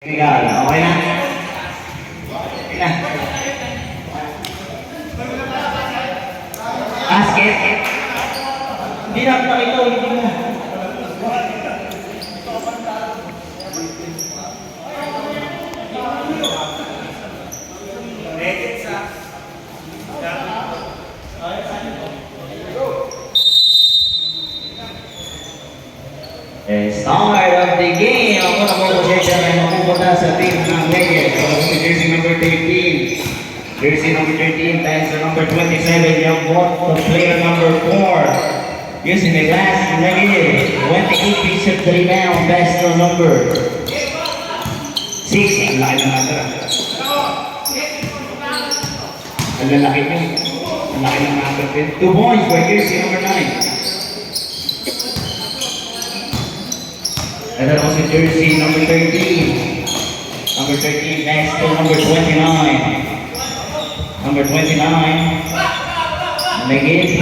Legal, okay na? Okay na. Basket. Hindi na pakita, hindi na. Start of the game. Ako na po siya ay mapupunta sa team ng Legends. So, jersey number 13. Jersey number 13 times to number 27. You want the player number 4. Using the glass negative. 28 piece of the rebound. Best to number 6. Ang laki ng number. Ang lalaki nyo. Ang laki ng number 2 points for jersey number 9. And then also jersey number 13. Number 13 next to number 29. Number 29. Negative.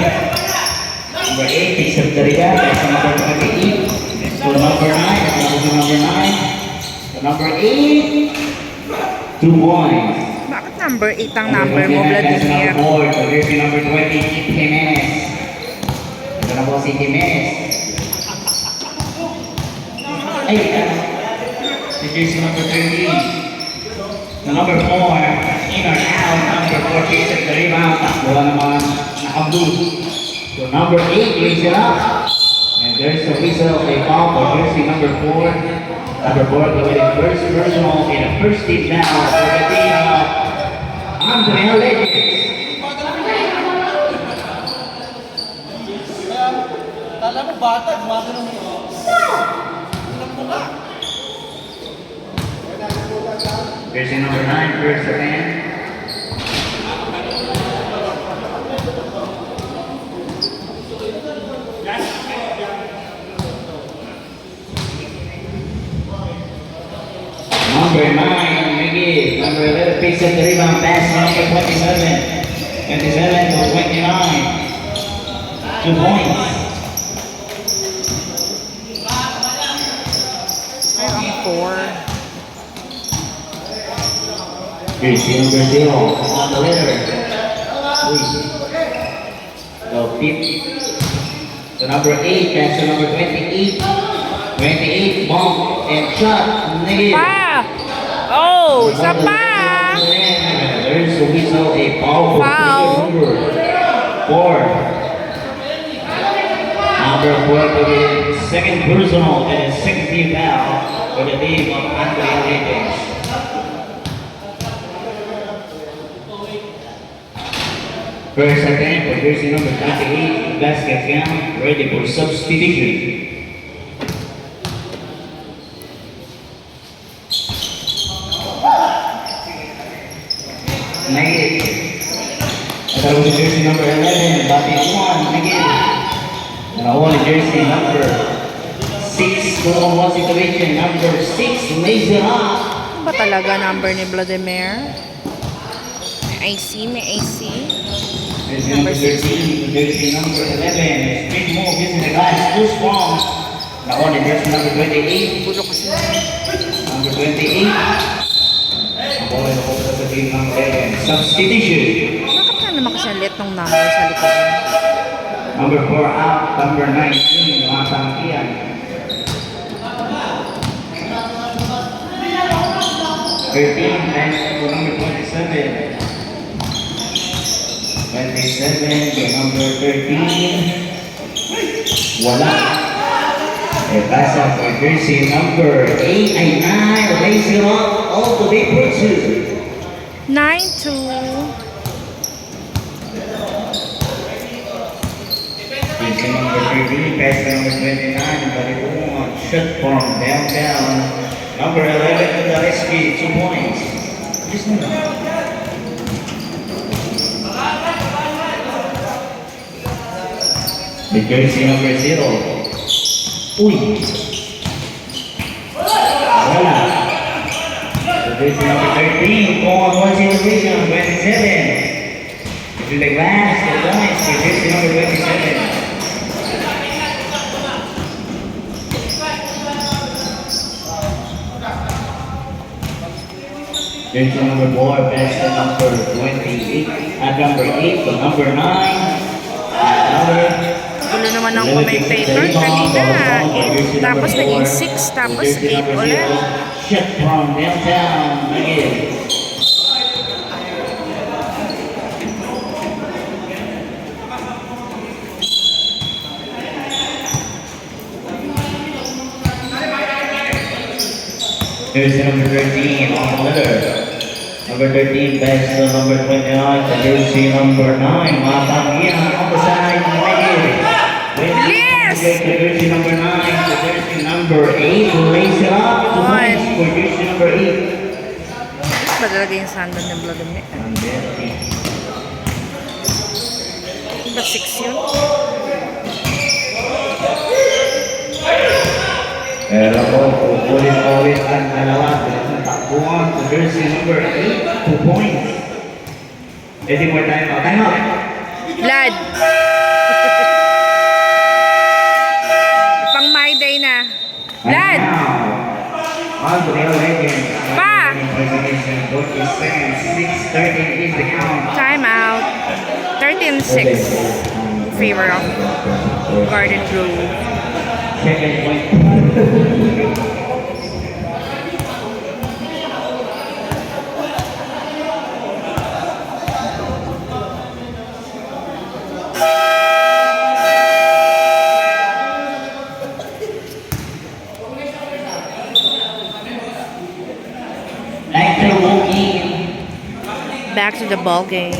Number 8 picks up the rebound. That's number 28. So number 9. That's also number 9. So number 8. 2 points. Bakit number 8 ang number mo, Vladimir? So jersey number 20, Jimenez. Ito na po si Jimenez. Ay, the jersey number 13. The number 4, in or out, number 4 takes the rebound. Wala naman naka-blue. So number 8 lays it up. And there's a whistle, a foul for jersey number 4. Number 4 committing first personal in a first team now for the team of Anthony Legends. Kala mo bata, gumagano mo. Jersey number 9, first offense. Number 9, Miggy. Number 11, picks up the rebound pass. Number 27. 27 to 29. 2 points. Jersey number 0 on the letter. So 5. So number 8, that's the number 28. 28, bump and shot. Negative. Pa! Oh, isa pa! There's a whistle, a foul for number 4. Number 4 to the second personal and second team foul for the team of Anthony Legends. First attempt for jersey number 28, basket count, ready for substitution. Negative. That was jersey number 11, Bobby 1, negative. And only jersey number 6, 2-on-1 situation, number 6, lays it up. Ano ba talaga number ni Vladimir? May IC, may IC. Jersey number 13, jersey number 11, speed move using the glass, too strong. Now only jersey number 28, Bulo kasi na. number 28. Ang bola na punta sa team ng Legends. Substitution. Bakit na naman kasi ang liit ng number sa likod? Number 4 out, number 19, mga tangkiyan. 13, next to number 27. 27 to number 13. Wala. A pass up for jersey number 8 ay 9. Raise it up all the way for 2. 9-2. Jersey number 13, pass to number 29. Balipungan, shot from downtown. Number 11 to the rescue, 2 points. Just the jersey number 0. Uy! Wala. The jersey number 13. On 1 situation. 27. To the glass. The points. The jersey number 27. Jersey number 4, best to number 28. At number 8 to number 9. Another. Gulo naman ng commentator kanina. 8, tapos naging 6, tapos 8 ulit. Shot from downtown again. Jersey number 13 on the letter. Number 13 best to number 29. The jersey number 9. Matangian on the side. Yes! The jersey number 9. The jersey number 8. Lace it up. To points for jersey number 8. Ba talaga yung sandal ng Vladimir? Ba 6 yun? Pero po, ulit-ulit ang dalawa. Takbuhan to jersey number 8. 2 points. Ready for time out. Time out. Vlad! Pang my day na. Vlad! On to the other legend. Pa! 6:13 is the count. Time out. 13-6. Favor of Garden Grove. Second point. Back to the ball game.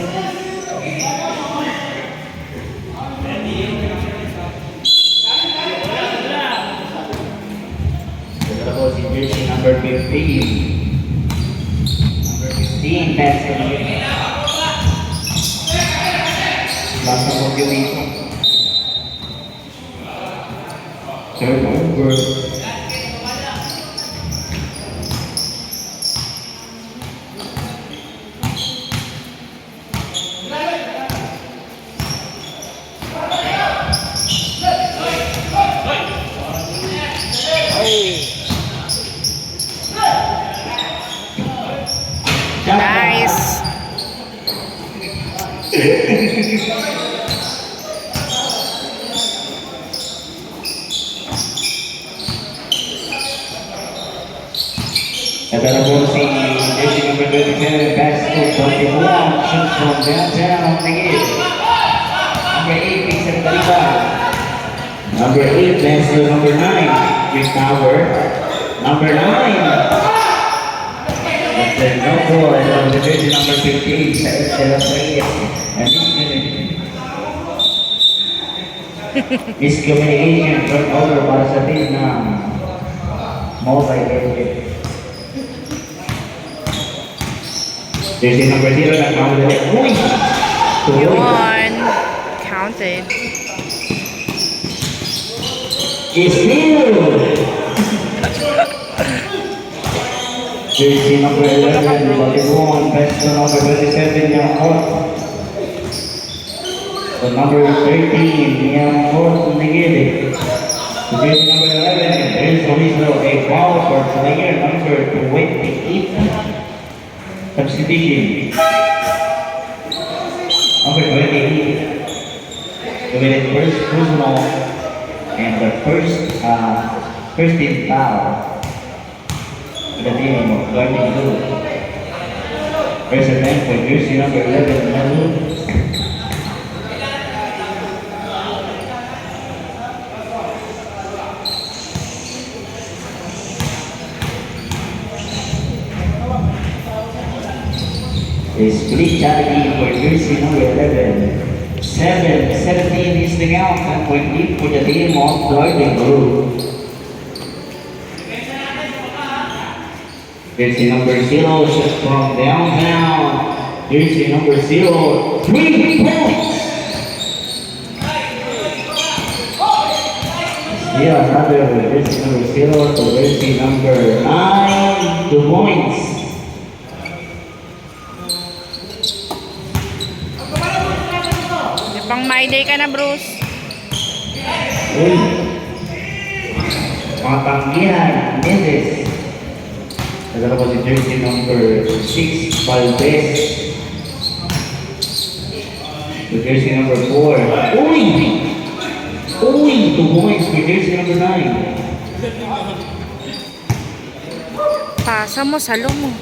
Jersey number 15. Number 15, that's the last of the week. Third over. Nice. Ito na po si jersey number 27, pass to 21, shoot from downtown, nagit. Number 8, picks ang taliba. Number 8, pass to number 9, with power. Number 9. That's the no goal, and the jersey number 15, sa Estela Reyes. And miscommunication, turnover para sa team na multi-level. Jersey number 0 na count ulit. Uy! Yun. Counted. Steal! Jersey number 11, Balibuan, best to number 27, Yang Hot. So number 13, Yang Hot, Nagili. Jersey number 11, there's Rizzo, a foul for player number 28. Substitution. Number 28. Committed first personal and the first team foul. The name of Garden Blue. There's a man for jersey number 11, Malu. A split charity for jersey number 11. 17 is the count, and point lead for the team of Garden Blue. Jersey number 0, shot from downtown. Jersey number 0, 3 points. Still another jersey number 0 to jersey number 9, 2 points. Pang my day ka na, Bruce. Uy. Matanggihan, Mendes. Nagdala po si jersey number 6, Valdez. The jersey number 4. Uy! Uy! 2 points for jersey number 9. Pasa mo, salo mo.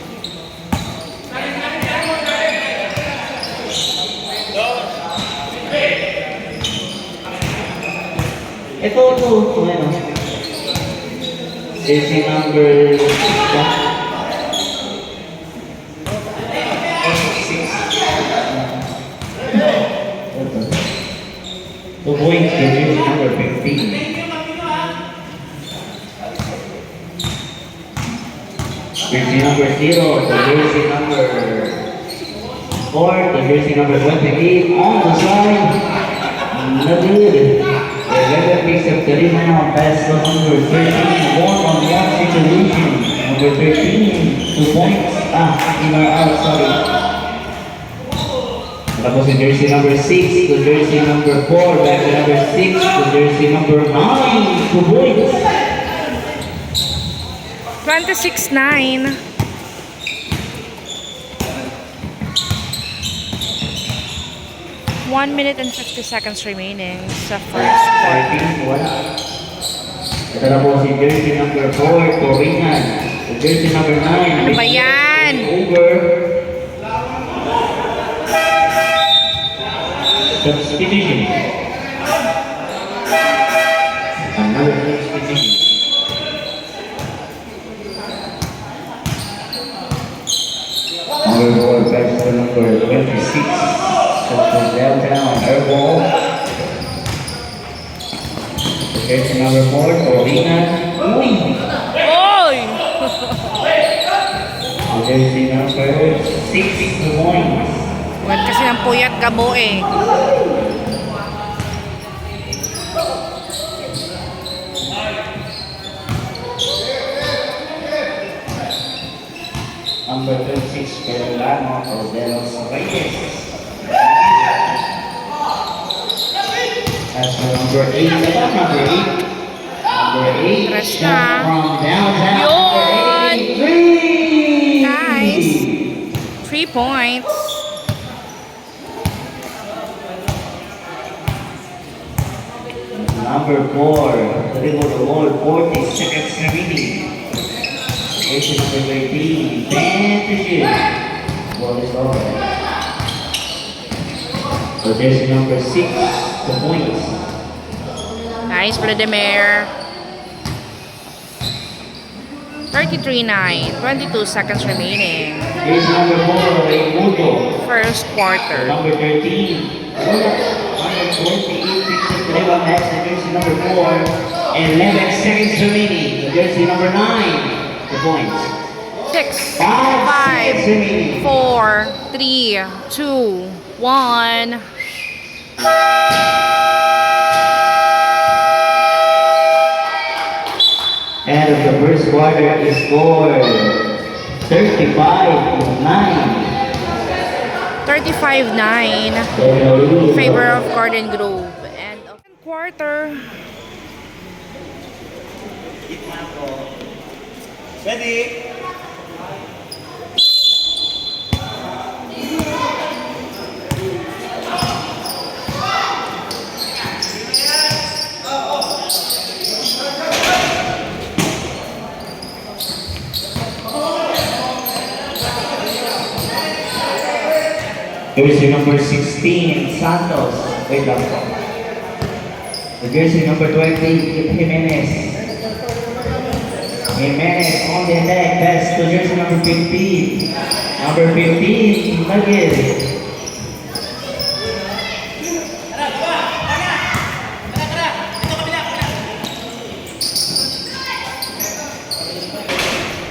Ito, ano? Jersey number 2 points for jersey number 15. Jersey number 0, the jersey number 4, the jersey number 28 on the side. Not good. The 11 picks up the rebound, pass to number 13, 1-on-1 situation. Number 13, 2 points. In or out, sorry. Tapos the jersey number 6, the jersey number 4, back to number 6, the jersey number 9, 2 points. 26-9. One minute and 50 seconds remaining sa first quarter. 13, wala. Ito na po si jersey number 4, Coringan. The jersey number 9. Ano ba yan? Over. Substitution. Another substitution. Number 4, back to number 26. So from downtown, airball. Jersey number 4, Coringan. Uy! Oy! Jersey number 6, the points. Huwag kasi ng puyat gabo eh. Number 26, Carolina, Ordelos Reyes. As for number 8, number 8, Tres shot na. from downtown. Yun! Number 8, 3! Nice. 3 points. Number 4, dribble the ball, 40 seconds remaining. Jersey number 13, advantage. Ball is over. So jersey number 6, the points. Nice, Vladimir. 33-9. 22 seconds remaining. Jersey number 4, Raimundo. First quarter. Number 13, number 28, picks up the rebound, that's the jersey number 4. And 11 seconds remaining. The jersey number 9, the points. 6, 5 5, seconds remaining. 4, 3, 2, 1. End of the first quarter is scored 35-9. 35-9. Favor of Garden Grove. And second quarter. Ready? Jersey number 16, Santos. Wait lang po. The jersey number 20, Jimenez. Jimenez on the attack. Pass to jersey number 15. Number 15, Nuggets.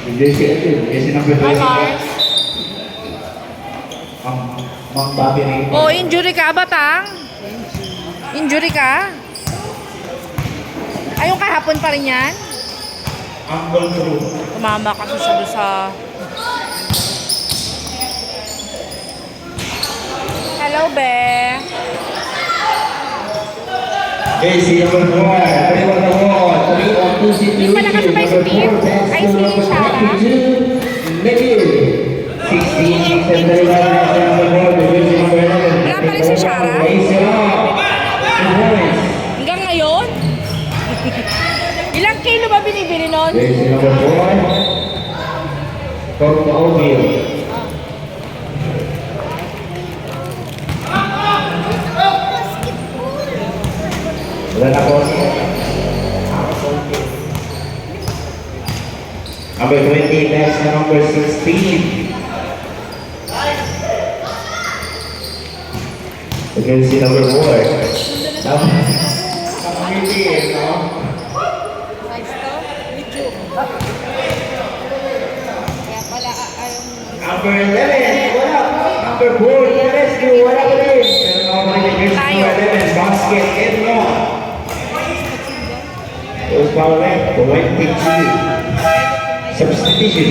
The jersey number 20. Mang Bobby Ray. Oh, injury ka, Batang? Injury ka? Ay, yung kahapon pa rin yan? Uncle Drew. Tumama kasi siya doon sa... Hello, be. Jersey number 4. Everyone on the wall. 3-on-2 situation. Hindi pala kasabay si Number Steve. 4, pass Ay, to si number Shara. 22. Debut. 16 sa Dalibaw sa number 4, the jersey number 11. Wala pa rin si Shara? Raise it up. 2 points. Hanggang ngayon? Ilang kilo ba binibili nun? Jersey number 4. From Ovio. Wala na po. Number 20, next na number 16. Against si number 4. Kapamili, no? Number 11, wala. Number 4, the rescue, wala pa rin. Pero nakamali na jersey number 11, basket, and no. Those foul left, 22. Substitution.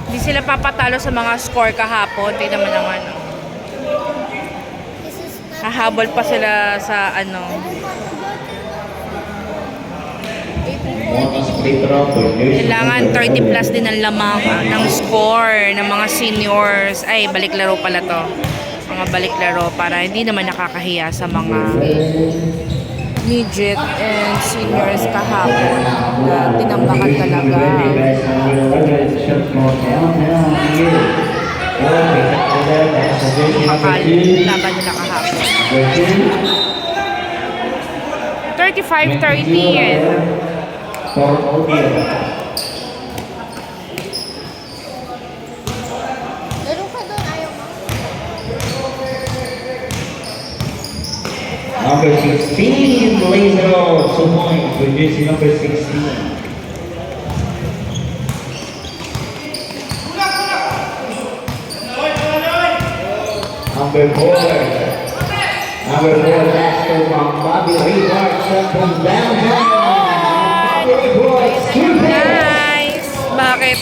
Hindi sila papatalo sa mga score kahapon. Tingnan mo naman. Oh. Hahabol pa sila sa ano. Kailangan 30 plus din ang lamang ng score ng mga seniors. Ay, baliklaro pala to. Mga baliklaro para hindi naman nakakahiya sa mga midget and seniors kahapon na tinambakan talaga. Bakal laban nila kahapon. 35-30. Laro ka doon, ayaw mo. Number 16, laser out, 2 points for jersey number 16. Number 4. Number 4, master from Bobby Reebok, shot from downtown. Bobby Reebok, 2 points. Nice! Bakit?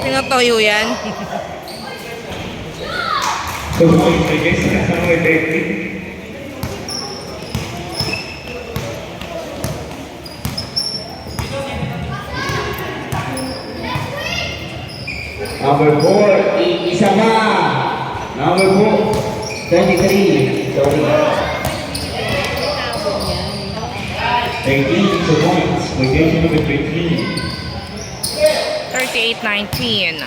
Tinotoyo yan? 2 points for jersey number 13. Number 4, isa pa. Number 4, 23. Sorry. 13, 2 points. For jersey number 13. 38-19.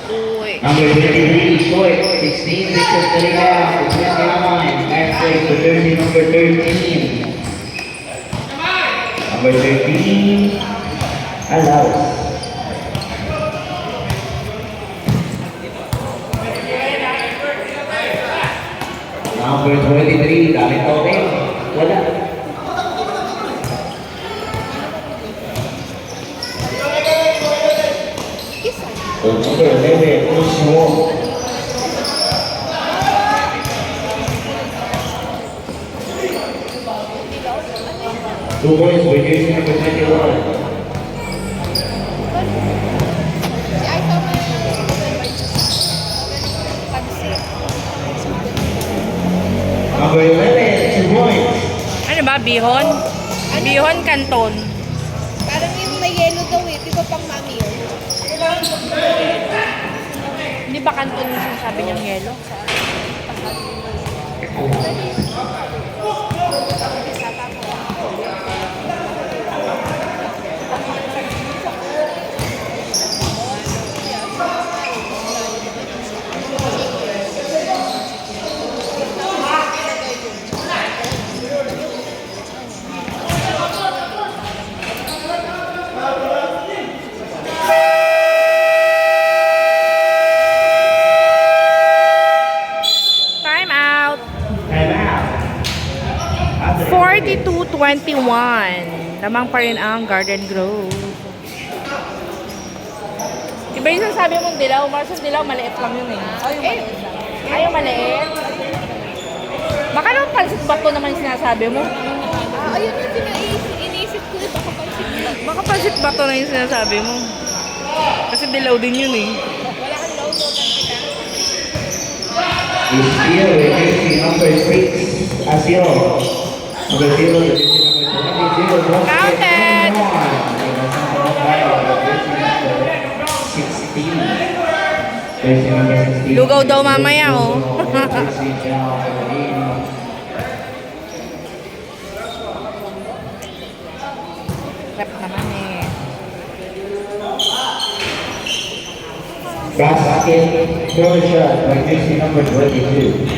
Uy. Number 23, short. 16, Victor Tariga. For 29. Backstage for jersey number 13. Number 13, allows. Number 23, gamit open. Wala. So, number 11, Usmo. Two points for jersey number 21. Si Aisa mo Number 11, 2 points. Ano ba? Bihon? Bihon Canton. parang yung may yellow daw eh. Di ba pang mami yun? Hindi ba Canton yung sinasabi niyang yellow? Time out. Time out. 42-21. Lamang pa rin ang Garden Grove. Iba yung sinasabi mong dilaw. Marcos dilaw, maliit lang yun eh. Ayaw maliit. Baka naman palsit bato naman yung sinasabi mo. Ayun yung iniisip ko eh. Baka pansin mo. Baka palsit bato na yung sinasabi mo. Kasi dilaw din yun eh. Wala kang low, low, is still with jersey number 6, Asio. Number 0, the jersey number 20, 0, Counted. 16. Jersey number 16. Lugaw daw mamaya, oh. Jersey number 8. Rep naman eh. Basket, third shot by jersey number 22.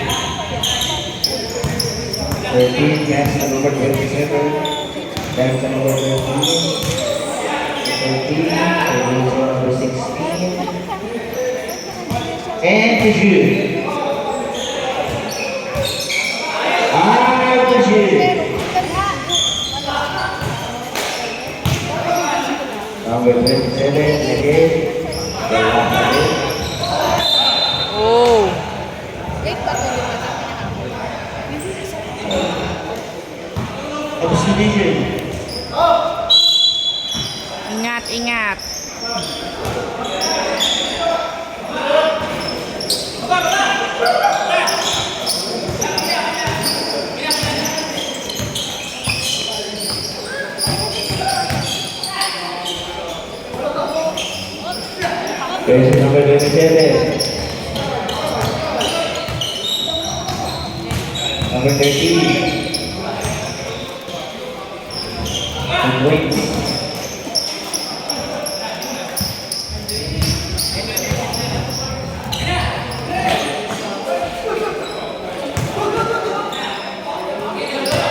13, that's number 27. That's number 13. 13, jersey number 16. And to shoot. To shoot. Number 27, again. Oh. Late pa to, di ba? Observation. Ingat, ingat. Jersey number 27. Number 13. And wait.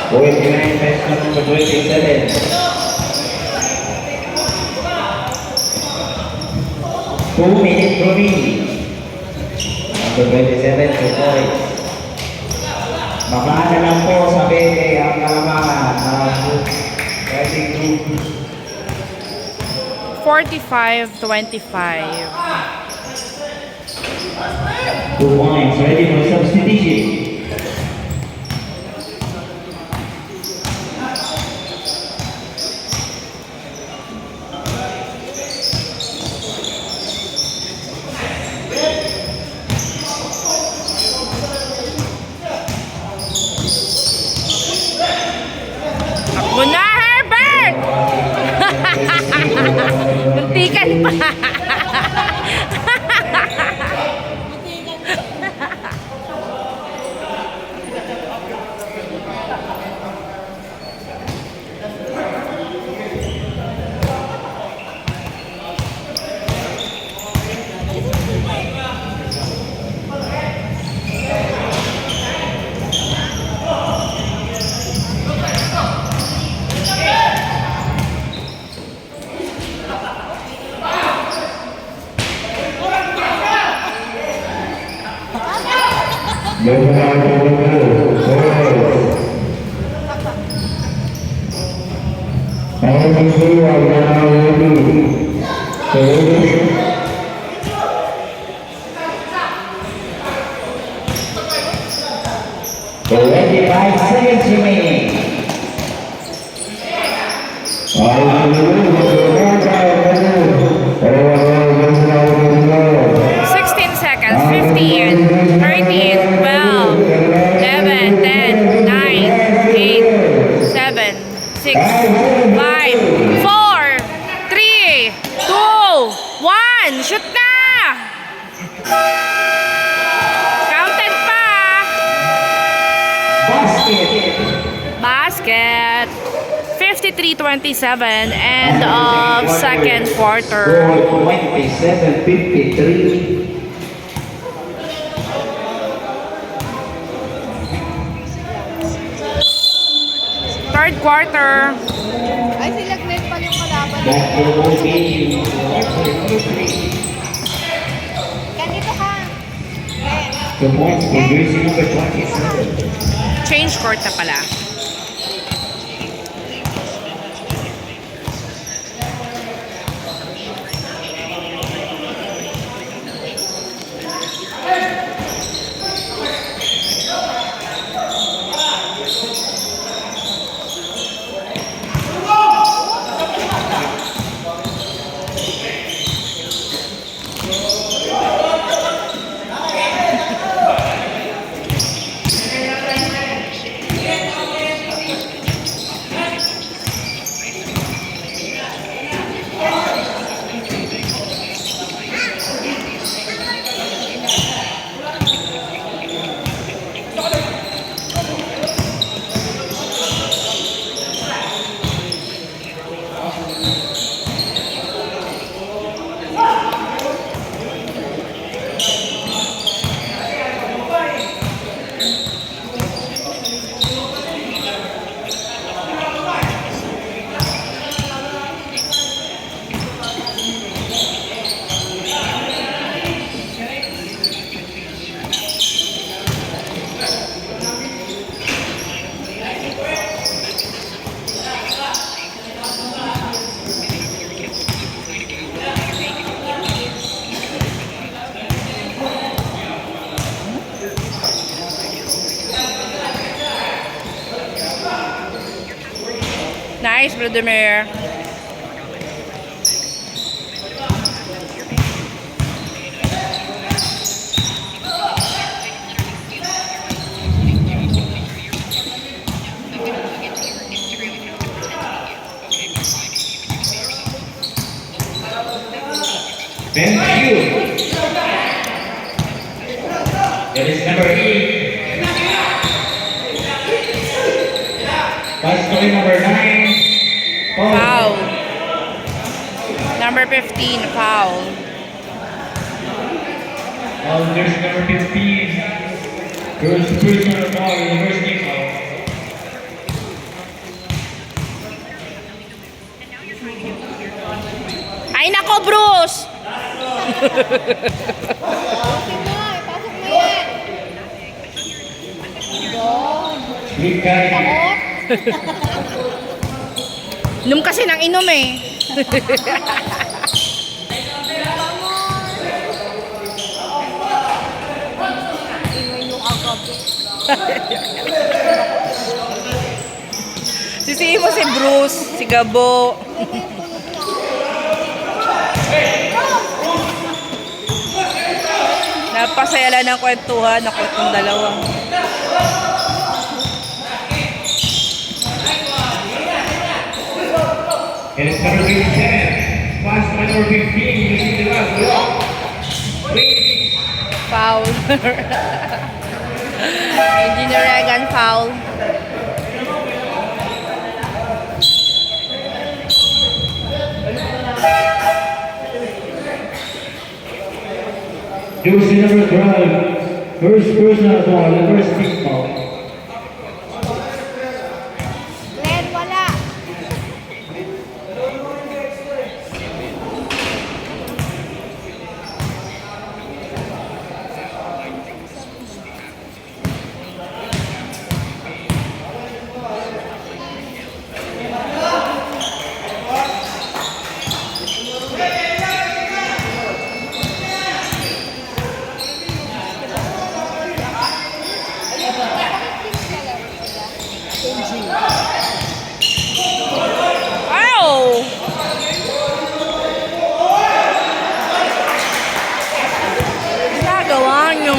Going behind basket number 27. 2 minutes remaining. Number 27, 2 points. Baka na lang po sa 20 ang kalamangan. Fighting group. 45-25. 2 points. Ready for substitution. Takbo na, Herbert! Muntikan pa. Five seconds remaining. 16 seconds, 15, 13, 12, 11, 10, 9, 8, 7, 6, 5, 4, 3, 2, 1. Shoot na! Counted pa! Basket. 53-27, end of second quarter. 27-53. Third quarter. Ay, sila Glenn pala yung kalaban. Basketball game. Ganito ka. Glenn. 2 points for jersey number 27. Change court na pala. Nice, Brother Mayor. Ben Hugh. That is number 8. Pass to number 9. Foul. Number 15, foul. There's number 15. Girls personal foul, university foul. Ay nako, Bruce! Okay mo, ipasok mo yan. Big guy. Inom kasi ng inom eh. Sisihin mo si Bruce, si Gabo. Napasaya lang ng kwentuhan, ako itong dalawa. It is number 10. Pass to number 15. You see the last block. Foul. Engineer Regan, foul. Jersey number 12. First personal foul, the first big foul. Glenn, wala. Ow! Ginagawa niyo.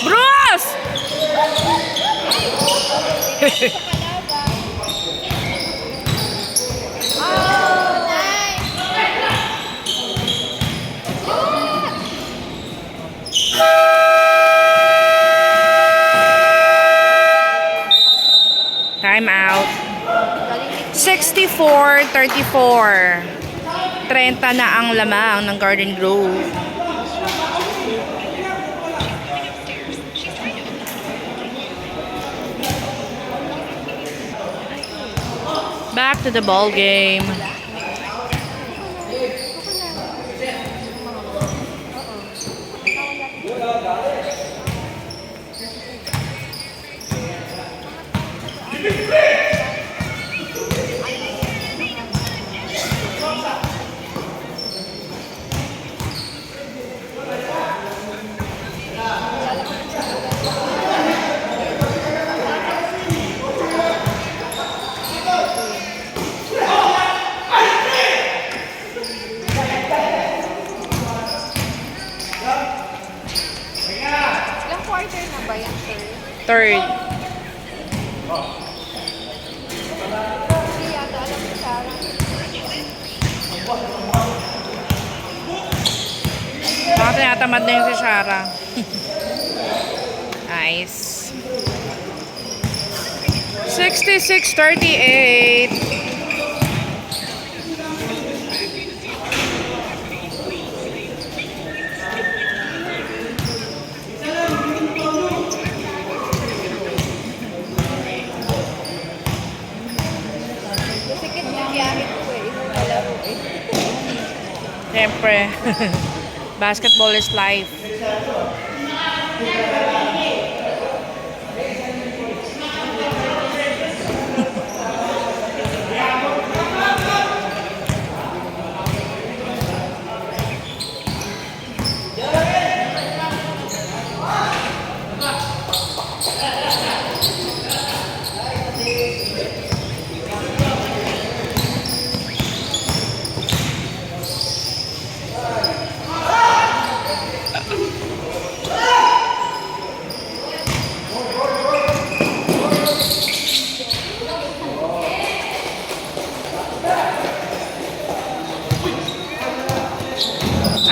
Bruce! Oh, nice. Time out. 64-34. 30 na ang lamang ng Garden Grove. Back to the ball game. Ilang quarter na ba yan, sir? Third. Hindi yata alam ni Sarah. Baka tinatamad na yung si Shara. Nice. 66-38. Sikit na biyahe ko eh. Isang kalaro eh. Siyempre. Basketball is life.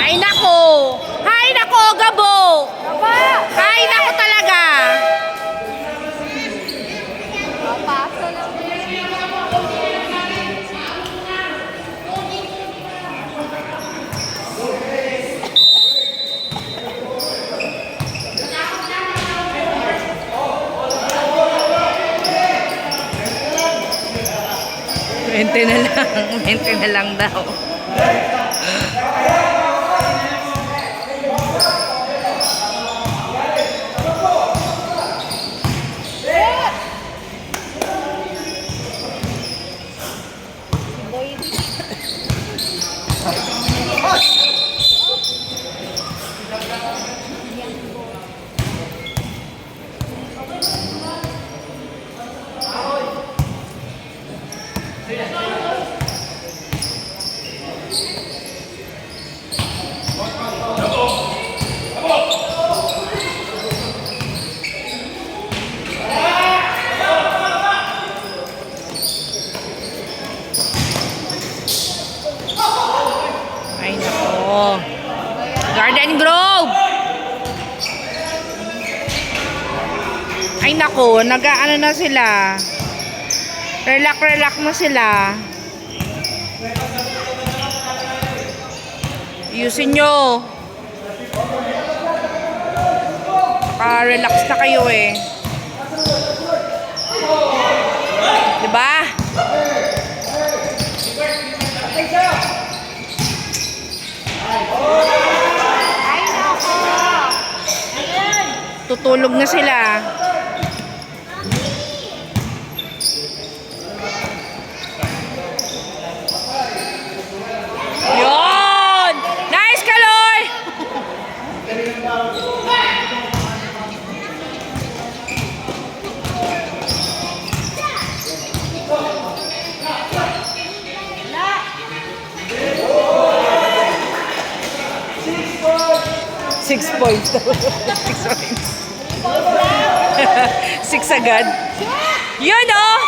Ay nako! Ay nako, Gabo! Ay nako talaga! Papaso lang. Mente na lang. Mente na lang daw. Ay nako. Garden Grove! Ay nako, nag-ano na sila. Relax na sila. Ayusin nyo. Relax na kayo eh. Diba? Ay, nako! Tutulog na sila. Yon! Nice, Kaloy! Six points daw. 6 points. 6 agad. Yun oh!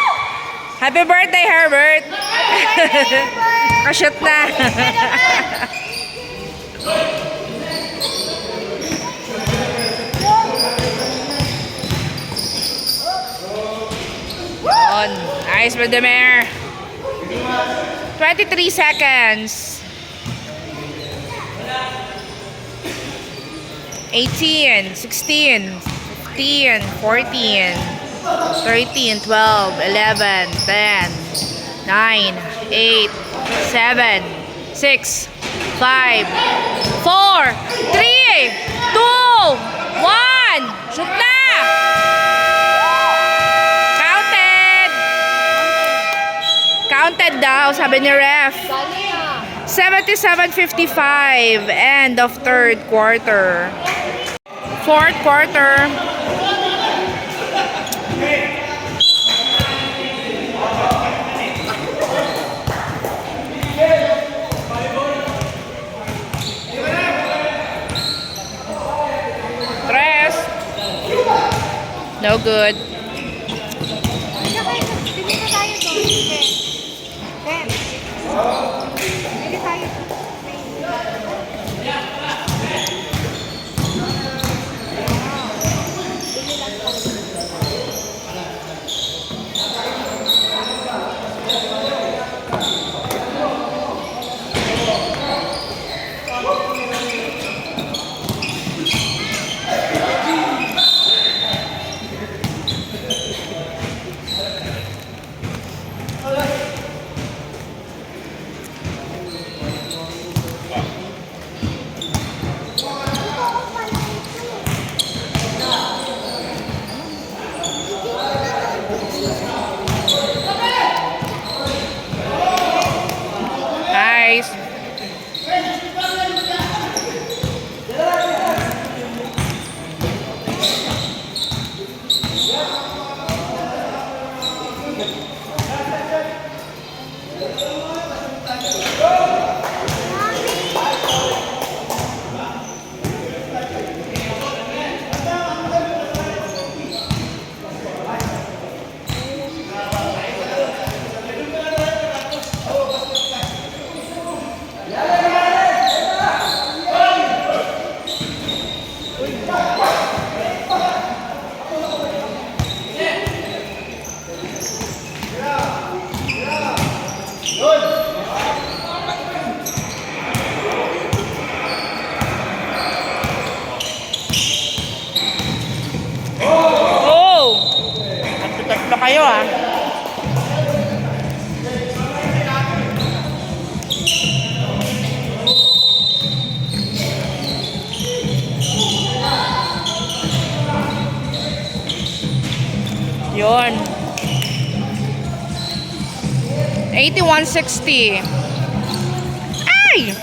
Happy birthday, Herbert! Kashoot na. On. Nice for the mayor. 23 seconds. 18, 16, 15, 14, 13, 12, 11, 10, 9, 8, 7, 6, 5, 4, 3, 2, 1. Shoot na! Counted! Counted daw, sabi ni ref. Dali na. 77:55, end of third quarter. Fourth quarter. Tres. No good. Bili na tayo doon. Ben. Bili tayo. Bili lang tayo. Nice. Oh! Tatlo kayo ah. Yun. 81-60. Ay!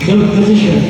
Serve position.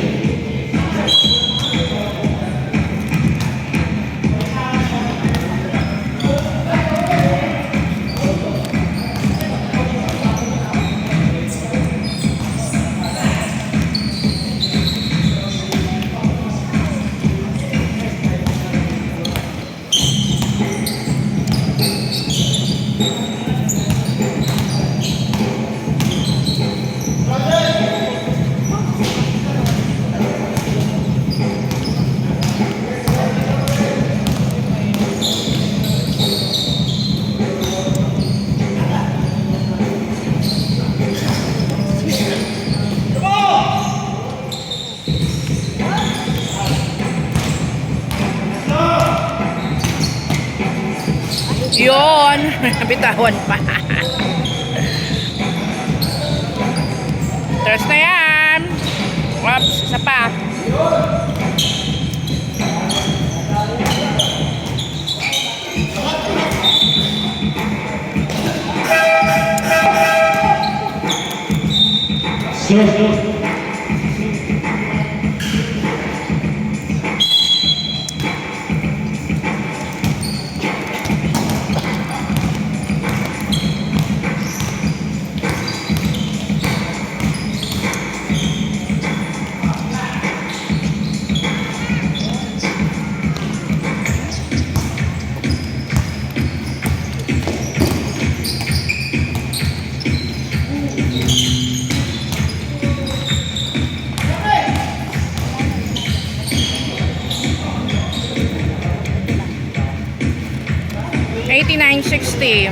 Yun! Bitawan pa. Tres na yan. Oops, isa pa. Serve. $89.60.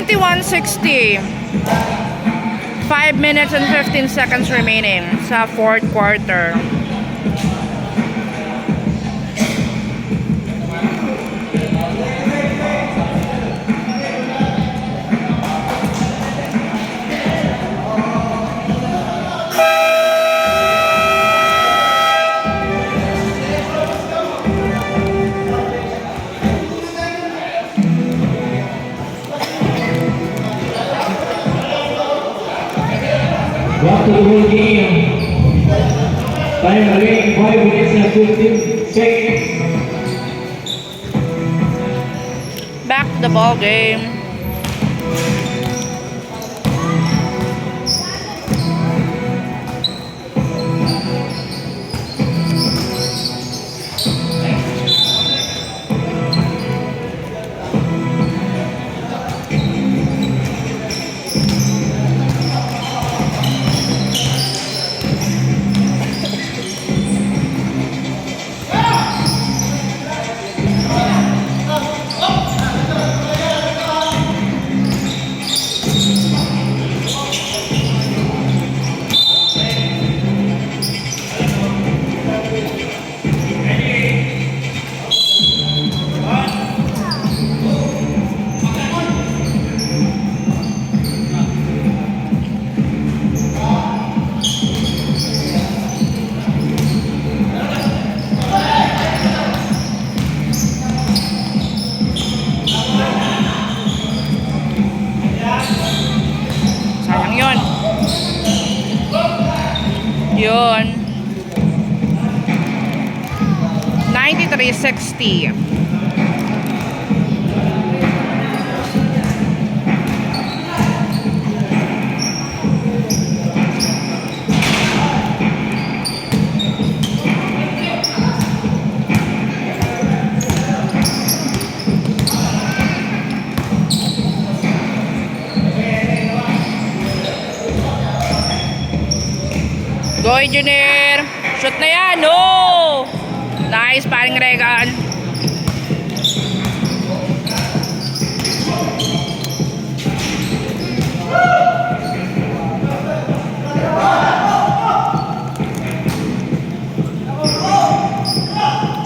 $91.60. 5 minutes and 15 seconds remaining sa fourth quarter. Back to the whole game. Time remaining 5 minutes and 15 seconds. Back to the ball game. Sayang yun. Yun. 93.60. Go, engineer! Shoot na yan! No! Nice, paring Regan.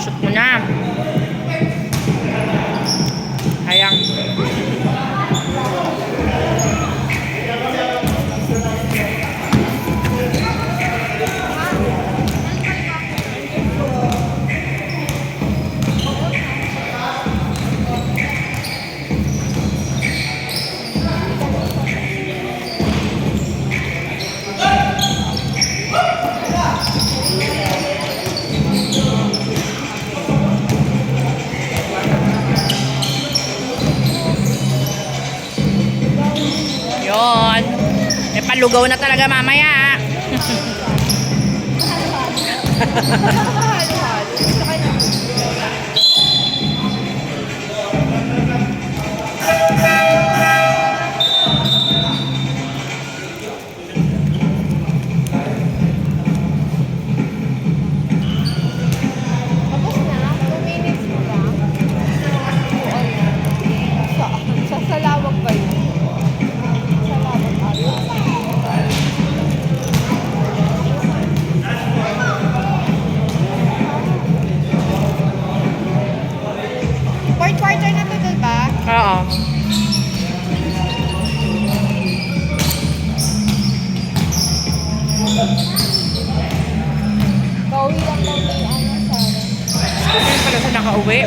Shoot mo na. Hayang. Yun. May palugaw na talaga mamaya. Tapos na, 2 minutes mo lang. Sa Salawag ba yun? Salawag ata. Fourth quarter na to, diba? Oo. Pauwi lang daw ni Sarah. Kasi pala sa nakauwi.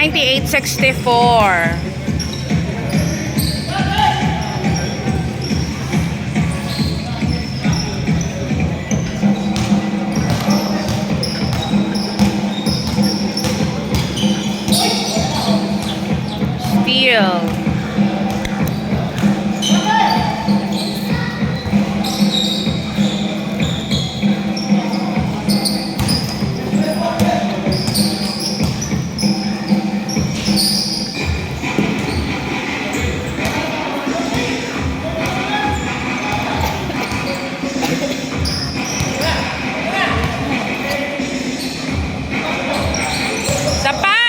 98.64. Steal. Isa pa!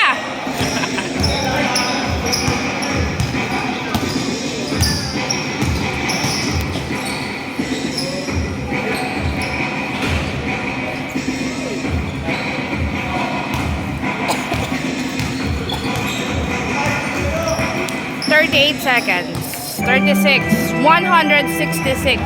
Thirty-eight seconds. 36. 166.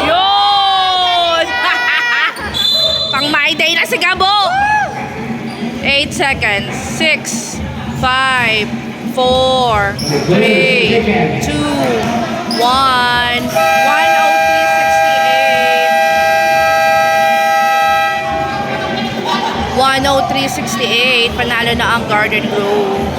Yun! Pang my day na si Gabo! 8 seconds. 6, 5, 4, 3, 2, 1. 103.68. 103.68. Panalo na ang Garden Grove.